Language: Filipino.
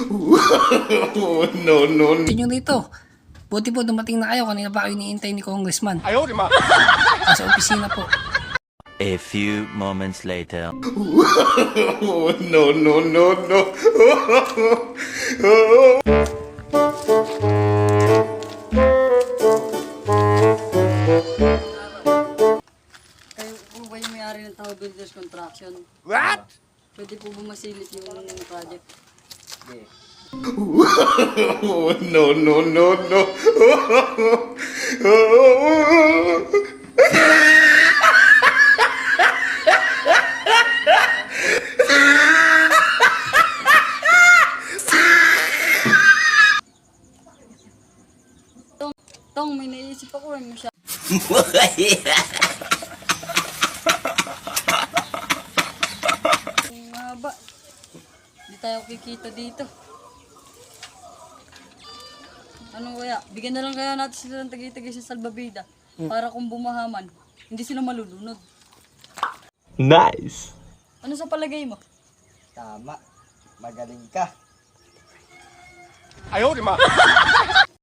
No, no, no. Yun yung dito. Buti po dumating na kayo. Kanina pa kayo iniintay ni Congressman. Ayaw, di ma. Sa opisina po. A few moments later. No, no, no, no. Kayo po ba yung may-ari ng Taho Builders Construction? What? Pwede po ba masilip yung project? No, no, no, no. Tong, may naisip ako rin mo siya. Ang haba. Hindi tayo kikita dito. Ano kaya? Bigyan na lang kaya natin sila ng tagay-tagay sa salbabida. Para kung bumahaman, hindi sila malulunod. Nice! Ano sa palagay mo? Tama. Magaling ka. Ayaw, di ma.